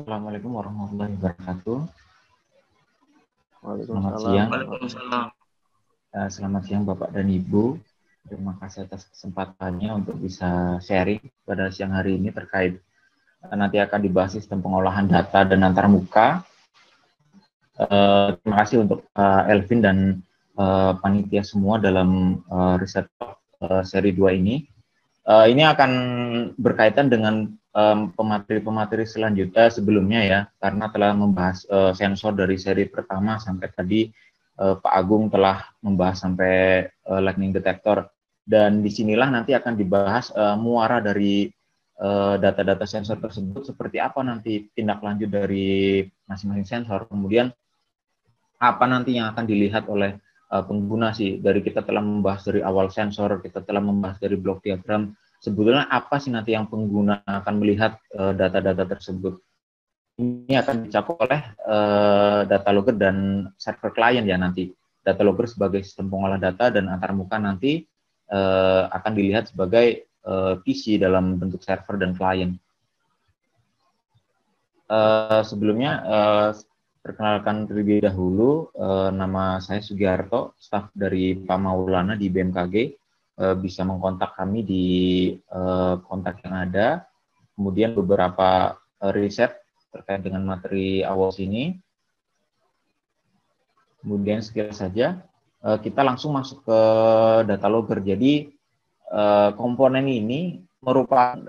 Assalamualaikum warahmatullahi wabarakatuh. Selamat Waalaikumsalam. siang. Waalaikumsalam. Selamat siang Bapak dan Ibu. Terima kasih atas kesempatannya untuk bisa sharing pada siang hari ini terkait nanti akan dibahas sistem pengolahan data dan antarmuka. Terima kasih untuk Elvin dan panitia semua dalam riset seri 2 ini. Ini akan berkaitan dengan pemateri-pemateri selanjutnya sebelumnya ya, karena telah membahas sensor dari seri pertama sampai tadi Pak Agung telah membahas sampai lightning detector, dan disinilah nanti akan dibahas muara dari data-data sensor tersebut, seperti apa nanti tindak lanjut dari masing-masing sensor, kemudian apa nanti yang akan dilihat oleh pengguna sih. Dari kita telah membahas dari awal sensor, kita telah membahas dari blok diagram, sebetulnya apa sih nanti yang pengguna akan melihat data-data tersebut. Ini akan dicakup oleh data logger dan server klien ya nanti. Data logger sebagai sistem pengolah data dan antarmuka nanti akan dilihat sebagai PC dalam bentuk server dan klien. Sebelumnya perkenalkan terlebih dahulu, nama saya Sugiarto, staf dari Pak Maulana di BMKG. Bisa mengkontak kami di kontak yang ada. Kemudian beberapa riset terkait dengan materi AWOS ini. Kemudian sekilas saja, kita langsung masuk ke data logger. Jadi komponen ini merupakan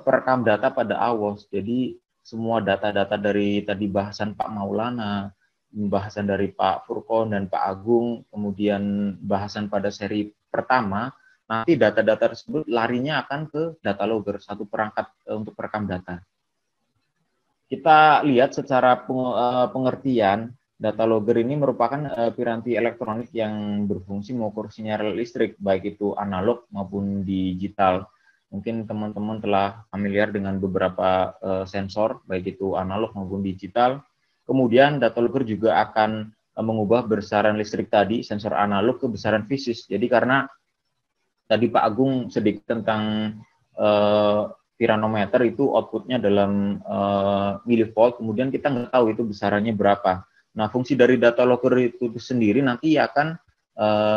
perekam data pada AWOS. Jadi semua data-data dari tadi bahasan Pak Maulana, bahasan dari Pak Furkon dan Pak Agung, kemudian bahasan pada seri pertama, nanti data-data tersebut larinya akan ke data logger, satu perangkat untuk perekam data. Kita lihat secara pengertian, data logger ini merupakan piranti elektronik yang berfungsi mengukur sinyal listrik, baik itu analog maupun digital. Mungkin teman-teman telah familiar dengan beberapa sensor, baik itu analog maupun digital. Kemudian data logger juga akan mengubah besaran listrik tadi, sensor analog ke besaran fisis. Jadi karena tadi Pak Agung sedikit tentang piranometer itu outputnya dalam milivolt, kemudian kita nggak tahu itu besarannya berapa. Nah, fungsi dari data logger itu sendiri nanti akan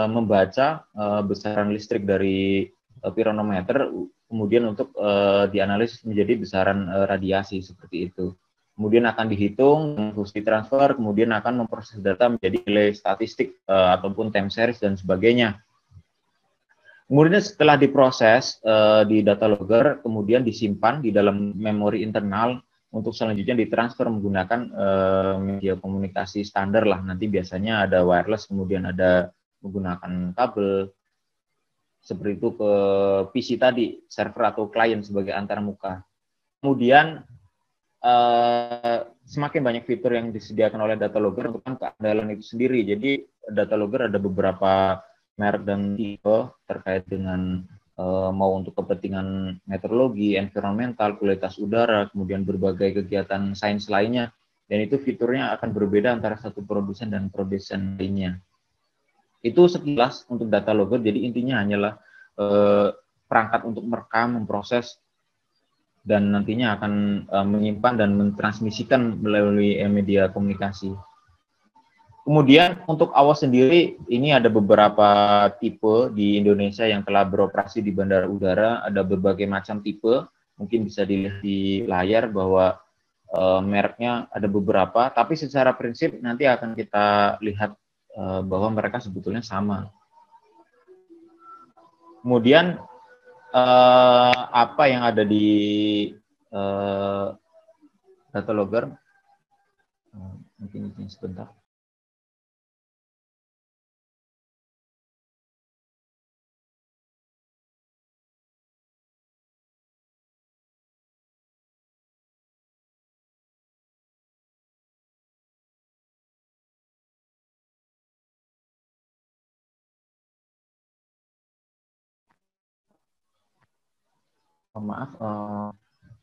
membaca besaran listrik dari piranometer, kemudian untuk dianalisis menjadi besaran radiasi seperti itu. Kemudian akan dihitung fungsi transfer, kemudian akan memproses data menjadi nilai statistik ataupun time series dan sebagainya. Kemudian setelah diproses di data logger, kemudian disimpan di dalam memori internal untuk selanjutnya ditransfer menggunakan media komunikasi standar lah. Nanti biasanya ada wireless, kemudian ada menggunakan kabel, seperti itu ke PC tadi, server atau klien sebagai antarmuka. Kemudian semakin banyak fitur yang disediakan oleh data logger untuk keandalan itu sendiri. Jadi data logger ada beberapa merek dan tipe terkait dengan mau untuk kepentingan meteorologi, environmental, kualitas udara, kemudian berbagai kegiatan sains lainnya. Dan itu fiturnya akan berbeda antara satu produsen dan produsen lainnya. Itu sekilas untuk data logger. Jadi intinya hanyalah perangkat untuk merekam, memproses, dan nantinya akan menyimpan dan mentransmisikan melalui media komunikasi. Kemudian untuk AWOS sendiri, ini ada beberapa tipe di Indonesia yang telah beroperasi di bandara udara, ada berbagai macam tipe, mungkin bisa dilihat di layar bahwa mereknya ada beberapa, tapi secara prinsip nanti akan kita lihat bahwa mereka sebetulnya sama. Kemudian apa yang ada di data logger, mungkin sebentar. Maaf,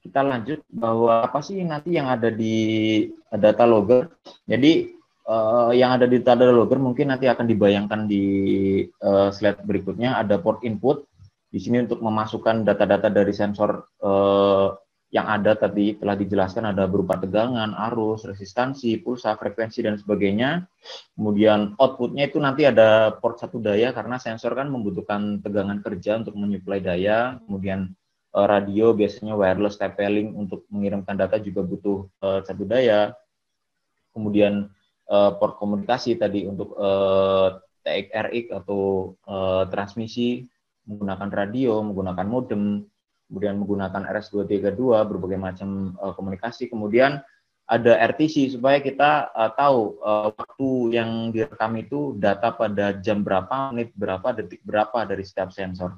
kita lanjut bahwa apa sih nanti yang ada di data logger. Jadi yang ada di data logger mungkin nanti akan dibayangkan di slide berikutnya. Ada port input di sini untuk memasukkan data-data dari sensor yang ada tadi telah dijelaskan ada berupa tegangan, arus, resistansi, pulsa, frekuensi, dan sebagainya. Kemudian outputnya itu nanti ada port 1 daya, karena sensor kan membutuhkan tegangan kerja untuk menyuplai daya. Kemudian radio biasanya wireless TP-Link untuk mengirimkan data juga butuh 1 daya. Kemudian port komunikasi tadi untuk TX RX atau transmisi menggunakan radio, menggunakan modem, kemudian menggunakan RS-232, berbagai macam komunikasi. Kemudian ada RTC supaya kita tahu waktu yang direkam itu data pada jam berapa, menit berapa, detik berapa dari setiap sensor.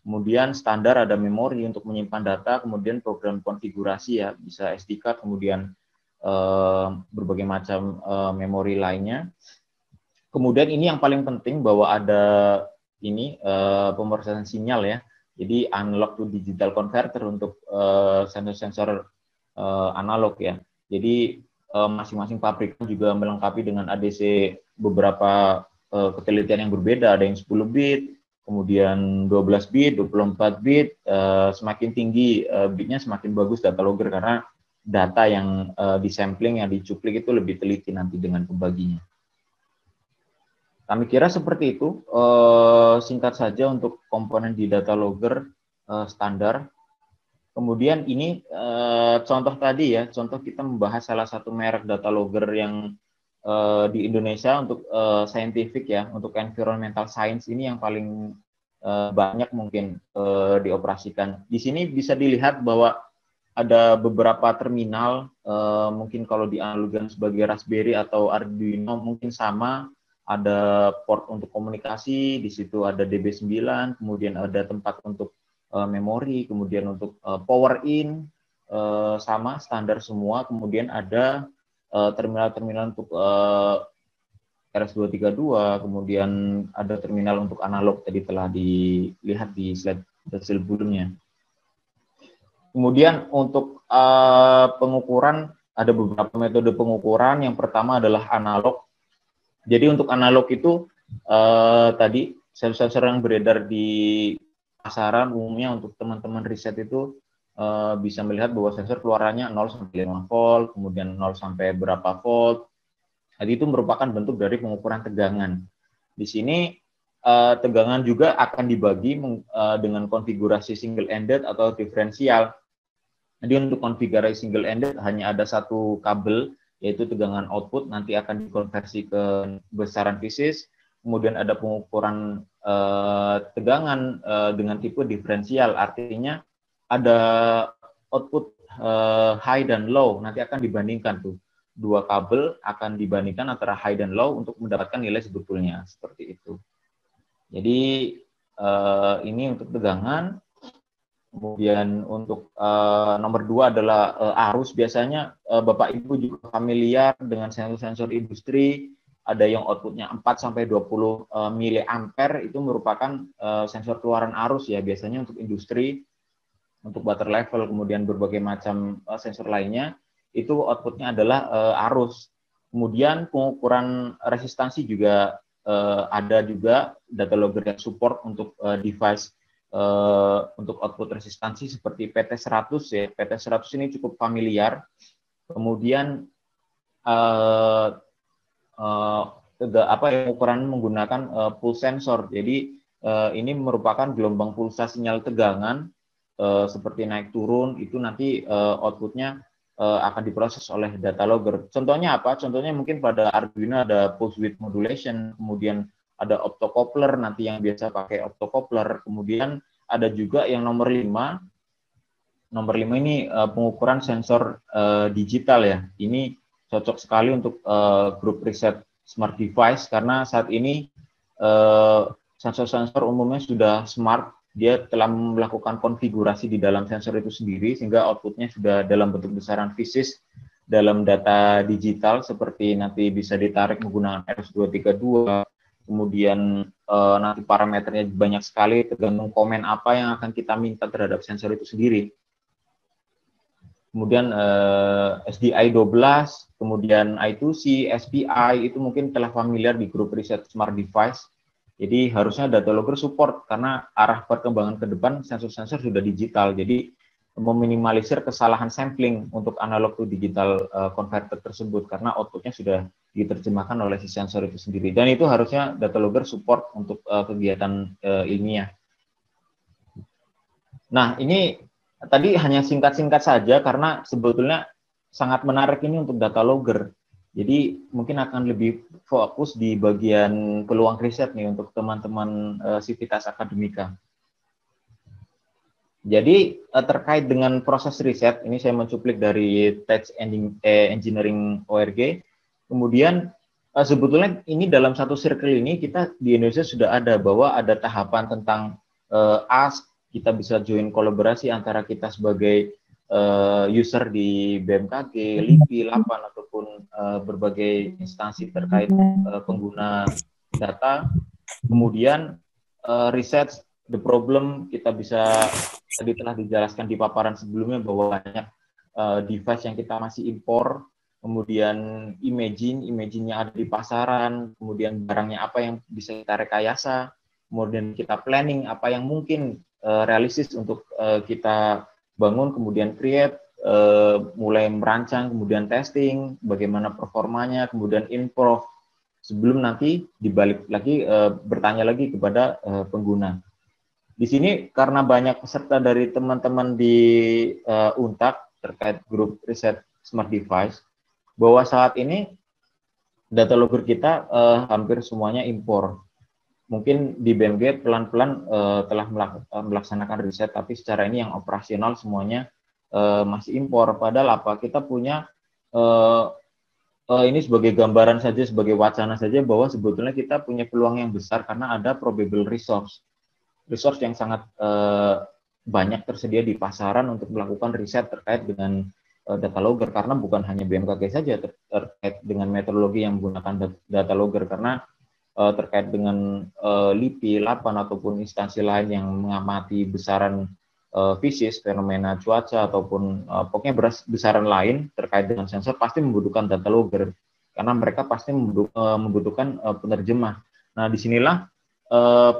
Kemudian standar ada memori untuk menyimpan data, kemudian program konfigurasi ya, bisa SD card, kemudian berbagai macam memori lainnya. Kemudian ini yang paling penting bahwa ada ini pemrosesan sinyal ya. Jadi analog to digital converter untuk sensor-sensor analog ya. Jadi masing-masing pabrikan juga melengkapi dengan ADC beberapa ketelitian yang berbeda. Ada yang 10 bit, kemudian 12 bit, 24 bit. Semakin tinggi bitnya semakin bagus data logger, karena data yang disampling, yang dicuplik itu lebih teliti nanti dengan pembaginya. Kami kira seperti itu, singkat saja untuk komponen di data logger standar. Kemudian ini contoh tadi ya, contoh kita membahas salah satu merek data logger yang di Indonesia untuk scientific ya, untuk environmental science ini yang paling banyak mungkin dioperasikan. Di sini bisa dilihat bahwa ada beberapa terminal, mungkin kalau dianalogikan sebagai Raspberry atau Arduino mungkin sama. Ada port untuk komunikasi, di situ ada DB9, kemudian ada tempat untuk memori, kemudian untuk power in, sama standar semua, kemudian ada terminal-terminal untuk RS-232, kemudian ada terminal untuk analog, tadi telah dilihat di slide sebelumnya. Kemudian untuk pengukuran, ada beberapa metode pengukuran. Yang pertama adalah analog. Jadi untuk analog itu tadi sensor yang beredar di pasaran umumnya untuk teman-teman riset itu bisa melihat bahwa sensor keluarannya 0 sampai 5 volt, kemudian 0 sampai berapa volt. Jadi itu merupakan bentuk dari pengukuran tegangan. Di sini tegangan juga akan dibagi dengan konfigurasi single ended atau diferensial. Jadi untuk konfigurasi single ended hanya ada satu kabel, yaitu tegangan output, nanti akan dikonversi ke besaran fisis. Kemudian ada pengukuran tegangan dengan tipe diferensial, artinya ada output high dan low, nanti akan dibandingkan tuh. Dua kabel akan dibandingkan antara high dan low untuk mendapatkan nilai sebetulnya, seperti itu. Jadi ini untuk tegangan. Kemudian untuk nomor 2 adalah arus. Biasanya Bapak Ibu juga familiar dengan sensor-sensor industri, ada yang outputnya 4-20 miliampere, itu merupakan sensor keluaran arus ya, biasanya untuk industri, untuk water level, kemudian berbagai macam sensor lainnya, itu outputnya adalah arus. Kemudian pengukuran resistansi juga ada juga data logger yang support untuk device untuk output resistansi seperti PT100 ya. PT100 ini cukup familiar. Kemudian ukuran menggunakan pulse sensor. Jadi ini merupakan gelombang pulsa sinyal tegangan seperti naik turun, itu nanti outputnya akan diproses oleh data logger. Contohnya apa? Contohnya mungkin pada Arduino ada pulse width modulation, kemudian ada optocoupler nanti yang biasa pakai optocoupler, kemudian ada juga yang nomor 5. Nomor 5 ini pengukuran sensor digital ya. Ini cocok sekali untuk grup riset smart device, karena saat ini sensor-sensor umumnya sudah smart, dia telah melakukan konfigurasi di dalam sensor itu sendiri, sehingga outputnya sudah dalam bentuk besaran fisis dalam data digital, seperti nanti bisa ditarik menggunakan RS-232, kemudian nanti parameternya banyak sekali, tergantung komen apa yang akan kita minta terhadap sensor itu sendiri. Kemudian SDI 12, kemudian I2C, SPI, itu mungkin telah familiar di grup riset smart device. Jadi harusnya data logger support, karena arah perkembangan ke depan sensor-sensor sudah digital. Jadi meminimalisir kesalahan sampling untuk analog to digital converter tersebut karena outputnya sudah diterjemahkan oleh si sensor itu sendiri, dan itu harusnya data logger support untuk kegiatan ilmiah. Nah, ini tadi hanya singkat-singkat saja karena sebetulnya sangat menarik ini untuk data logger. Jadi mungkin akan lebih fokus di bagian peluang riset nih untuk teman-teman Civitas Akademika. Jadi terkait dengan proses riset, ini saya mencuplik dari Tech Engineering ORG. Kemudian sebetulnya ini dalam satu circle ini kita di Indonesia sudah ada bahwa ada tahapan tentang ask, kita bisa join kolaborasi antara kita sebagai user di BMKG, LIPI, LAPAN ataupun berbagai instansi terkait pengguna data. Kemudian riset the problem, kita bisa, tadi telah dijelaskan di paparan sebelumnya bahwa banyak device yang kita masih impor, kemudian imagine-nya ada di pasaran, kemudian barangnya apa yang bisa kita rekayasa, kemudian kita planning apa yang mungkin realistis untuk kita bangun, kemudian create, mulai merancang, kemudian testing, bagaimana performanya, kemudian improve, sebelum nanti dibalik lagi bertanya lagi kepada pengguna. Di sini karena banyak peserta dari teman-teman di UNTAK terkait grup riset smart device, bahwa saat ini data logger kita hampir semuanya impor. Mungkin di BMG pelan-pelan telah melaksanakan riset, tapi secara ini yang operasional semuanya masih impor. Padahal apa? Kita punya ini sebagai gambaran saja, sebagai wacana saja, bahwa sebetulnya kita punya peluang yang besar karena ada probable resource yang sangat banyak tersedia di pasaran untuk melakukan riset terkait dengan data logger, karena bukan hanya BMKG saja terkait dengan metodologi yang menggunakan data logger, karena terkait dengan LIPI, LAPAN ataupun instansi lain yang mengamati besaran fisis, fenomena cuaca ataupun pokoknya besaran lain terkait dengan sensor pasti membutuhkan data logger, karena mereka pasti membutuhkan penerjemah. Nah, disinilah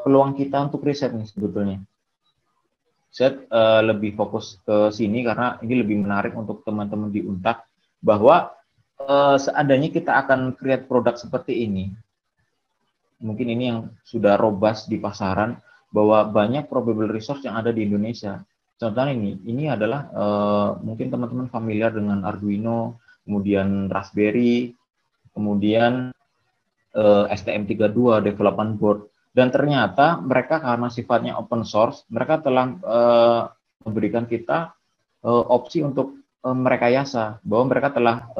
peluang kita untuk riset nih sebetulnya. Saya lebih fokus ke sini karena ini lebih menarik untuk teman-teman di UNTAK, bahwa seandainya kita akan create produk seperti ini, mungkin ini yang sudah robust di pasaran, bahwa banyak probable resource yang ada di Indonesia. Contohnya ini adalah mungkin teman-teman familiar dengan Arduino, kemudian Raspberry, kemudian STM32 development board. Dan ternyata mereka karena sifatnya open source, mereka telah memberikan kita opsi untuk merekayasa, bahwa mereka telah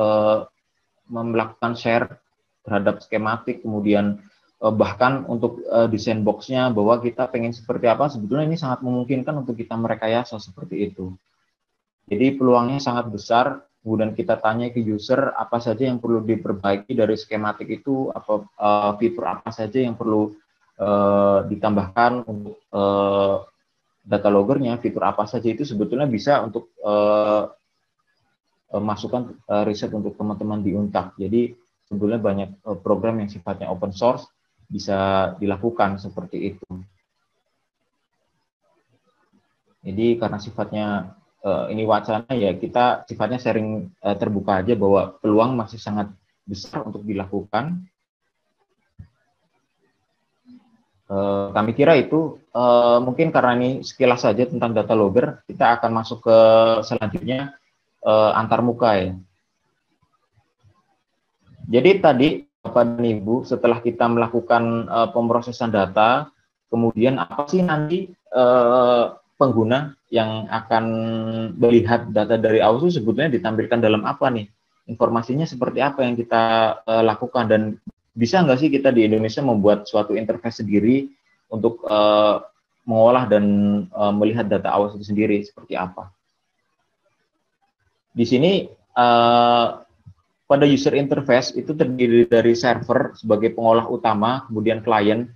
melakukan share terhadap skematik, kemudian bahkan untuk desain boxnya, bahwa kita pengen seperti apa, sebetulnya ini sangat memungkinkan untuk kita merekayasa seperti itu. Jadi peluangnya sangat besar. Kemudian kita tanya ke user apa saja yang perlu diperbaiki dari skematik itu, apa fitur apa saja yang perlu ditambahkan untuk data loggernya, fitur apa saja itu sebetulnya bisa untuk masukan riset untuk teman-teman di UNTAK. Jadi sebetulnya banyak program yang sifatnya open source bisa dilakukan seperti itu. Jadi karena sifatnya ini wacana, ya kita sifatnya sharing terbuka aja, bahwa peluang masih sangat besar untuk dilakukan. Kami kira itu mungkin karena ini sekilas saja tentang data logger, kita akan masuk ke selanjutnya antarmuka ya. Jadi tadi Bapak dan Ibu, setelah kita melakukan pemrosesan data, kemudian apa sih nanti pengguna yang akan melihat data dari AUS itu sebetulnya ditampilkan dalam apa nih? Informasinya seperti apa yang kita lakukan, dan bisa nggak sih kita di Indonesia membuat suatu interface sendiri untuk mengolah dan melihat data AUS itu sendiri seperti apa? Di sini pada user interface itu terdiri dari server sebagai pengolah utama, kemudian klien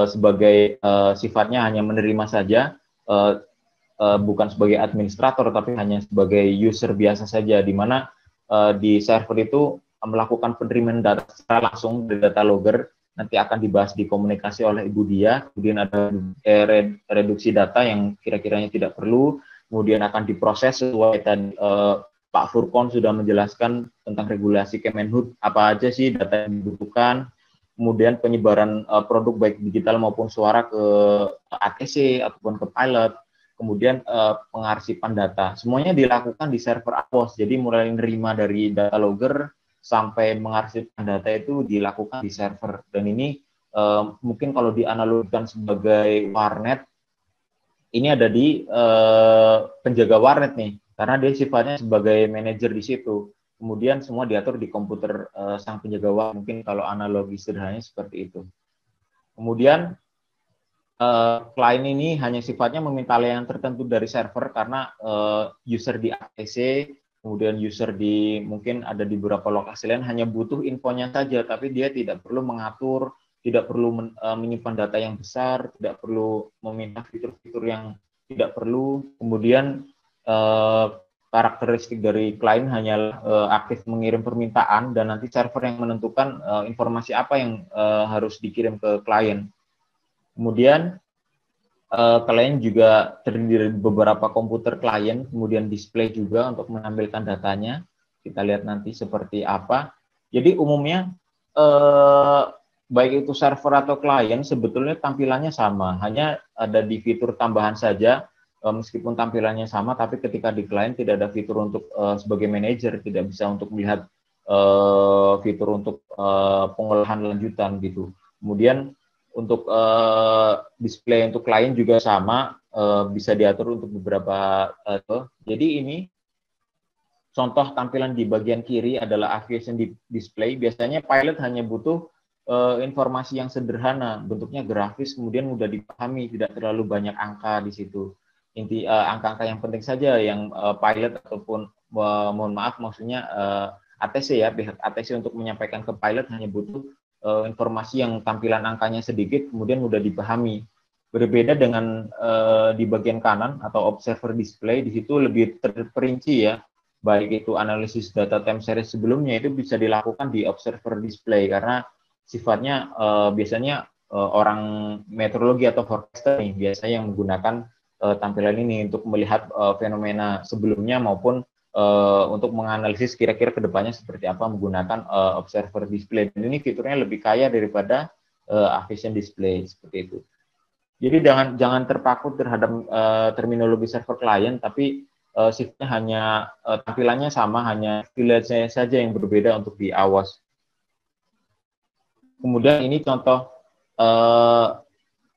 sebagai sifatnya hanya menerima saja, bukan sebagai administrator tapi hanya sebagai user biasa saja, di mana di server itu melakukan penerimaan data secara langsung dari data logger, nanti akan dibahas di komunikasi oleh Ibu Dia. Kemudian ada reduksi data yang kira-kiranya tidak perlu, kemudian akan diproses sesuai tadi Pak Furkon sudah menjelaskan tentang regulasi Kemenhub, apa aja sih data yang dibutuhkan, kemudian penyebaran produk baik digital maupun suara ke ATC ataupun ke pilot, kemudian pengarsipan data. Semuanya dilakukan di server AWOS, jadi mulai menerima dari data logger sampai mengarsipkan data itu dilakukan di server. Dan ini mungkin kalau dianalogikan sebagai warnet, ini ada di penjaga warnet nih, karena dia sifatnya sebagai manajer di situ. Kemudian semua diatur di komputer sang penjaga warnet. Mungkin kalau analogi sederhananya seperti itu. Kemudian klien ini hanya sifatnya meminta layanan tertentu dari server karena user di ATC, kemudian user di mungkin ada di beberapa lokasi lain hanya butuh infonya saja, tapi dia tidak perlu mengatur, tidak perlu menyimpan data yang besar, tidak perlu meminta fitur-fitur yang tidak perlu. Kemudian karakteristik dari klien hanyalah aktif mengirim permintaan dan nanti server yang menentukan informasi apa yang harus dikirim ke klien. Kemudian klien juga terdiri dari beberapa komputer klien, kemudian display juga untuk menampilkan datanya. Kita lihat nanti seperti apa. Jadi umumnya baik itu server atau klien sebetulnya tampilannya sama, hanya ada di fitur tambahan saja. Meskipun tampilannya sama, tapi ketika di klien tidak ada fitur untuk sebagai manajer, tidak bisa untuk melihat fitur untuk pengolahan lanjutan gitu. Kemudian untuk display untuk klien juga sama, bisa diatur untuk beberapa. Jadi ini contoh tampilan di bagian kiri adalah aviation display. Biasanya pilot hanya butuh informasi yang sederhana, bentuknya grafis, kemudian mudah dipahami, tidak terlalu banyak angka di situ. Inti angka-angka yang penting saja yang pilot ataupun mohon maaf maksudnya ATC ya, pihak ATC untuk menyampaikan ke pilot hanya butuh informasi yang tampilan angkanya sedikit, kemudian mudah dipahami. Berbeda dengan di bagian kanan atau observer display, di situ lebih terperinci ya, baik itu analisis data time series sebelumnya itu bisa dilakukan di observer display karena sifatnya biasanya orang meteorologi atau forecaster nih biasanya yang menggunakan tampilan ini untuk melihat fenomena sebelumnya maupun untuk menganalisis kira-kira kedepannya seperti apa menggunakan observer display. Dan ini fiturnya lebih kaya daripada aviation display seperti itu. Jadi jangan terpaku terhadap terminologi server klien, tapi sifatnya hanya tampilannya sama, hanya stylenya saja yang berbeda untuk di AWOS. Kemudian ini contoh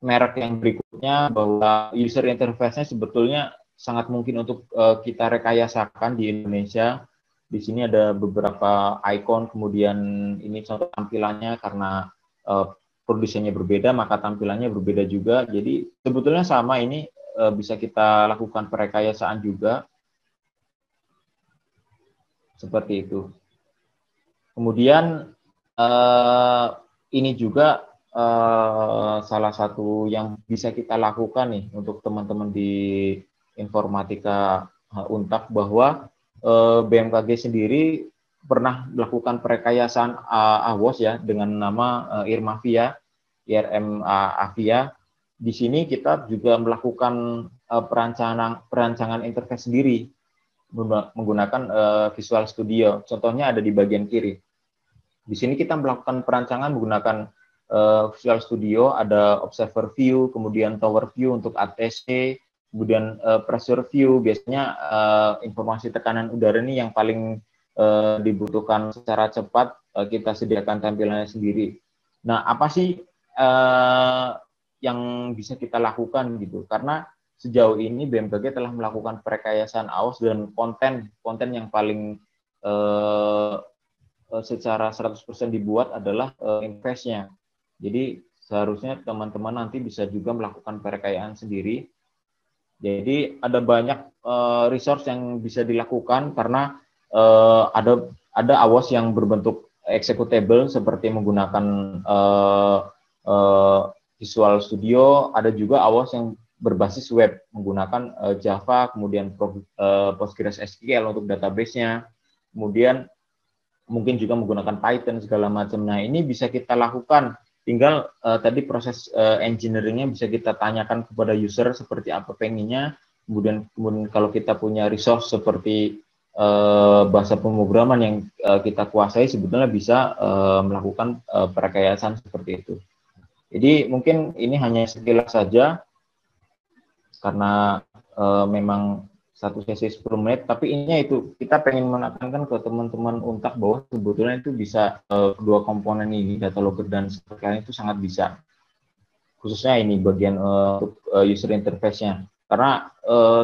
merek yang berikutnya bahwa user interface-nya sebetulnya sangat mungkin untuk kita rekayasakan di Indonesia. Di sini ada beberapa icon, kemudian ini contoh tampilannya karena produsennya berbeda, maka tampilannya berbeda juga. Jadi sebetulnya sama, ini bisa kita lakukan perekayasaan juga. Seperti itu. Kemudian ini juga salah satu yang bisa kita lakukan nih untuk teman-teman di informatika Untak bahwa BMKG sendiri pernah melakukan perekayasaan AWOS ya dengan nama IRM Avia. Di sini kita juga melakukan perancangan interface sendiri menggunakan Visual Studio. Contohnya ada di bagian kiri. Di sini kita melakukan perancangan menggunakan Visual Studio, ada Observer View, kemudian Tower View untuk ATC, kemudian Pressure View. Biasanya informasi tekanan udara ini yang paling dibutuhkan secara cepat, kita sediakan tampilannya sendiri. Nah, apa sih yang bisa kita lakukan gitu? Karena sejauh ini BMKG telah melakukan perekayasaan AWOS dan konten yang paling secara 100% dibuat adalah interface-nya. Jadi seharusnya teman-teman nanti bisa juga melakukan perekayaan sendiri. Jadi ada banyak resource yang bisa dilakukan karena ada AWOS yang berbentuk executable seperti menggunakan Visual Studio, ada juga AWOS yang berbasis web menggunakan Java, kemudian PostgreSQL untuk database-nya, kemudian mungkin juga menggunakan Python segala macam. Nah, ini bisa kita lakukan. Tinggal tadi proses engineering-nya bisa kita tanyakan kepada user seperti apa pengennya. kemudian kalau kita punya resource seperti bahasa pemrograman yang kita kuasai, sebetulnya bisa melakukan perekayasan seperti itu. Jadi mungkin ini hanya sekilas saja, karena memang satu sesi 10 menit, tapi ini itu kita pengen menekankan ke teman-teman Untak bahwa sebetulnya itu bisa kedua komponen ini, data logger dan server itu sangat bisa, khususnya ini bagian untuk user interface-nya, karena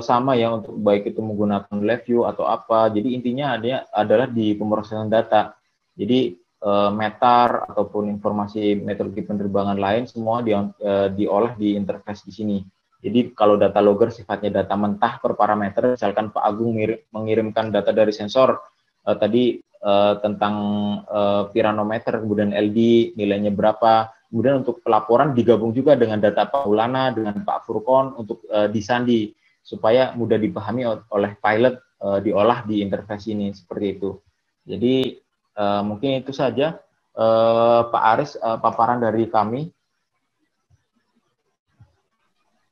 sama ya, untuk baik itu menggunakan live view atau apa, jadi intinya adalah di pemrosesan data. Jadi metar ataupun informasi metodologi penerbangan lain semua diolah di interface di sini. Jadi kalau data logger sifatnya data mentah per parameter, misalkan Pak Agung mengirimkan data dari sensor tadi tentang piranometer, kemudian LD nilainya berapa, kemudian untuk pelaporan digabung juga dengan data Pak Maulana, dengan Pak Furkon untuk disandi, supaya mudah dipahami oleh pilot, diolah di interface ini, seperti itu. Jadi mungkin itu saja Pak Aris paparan dari kami.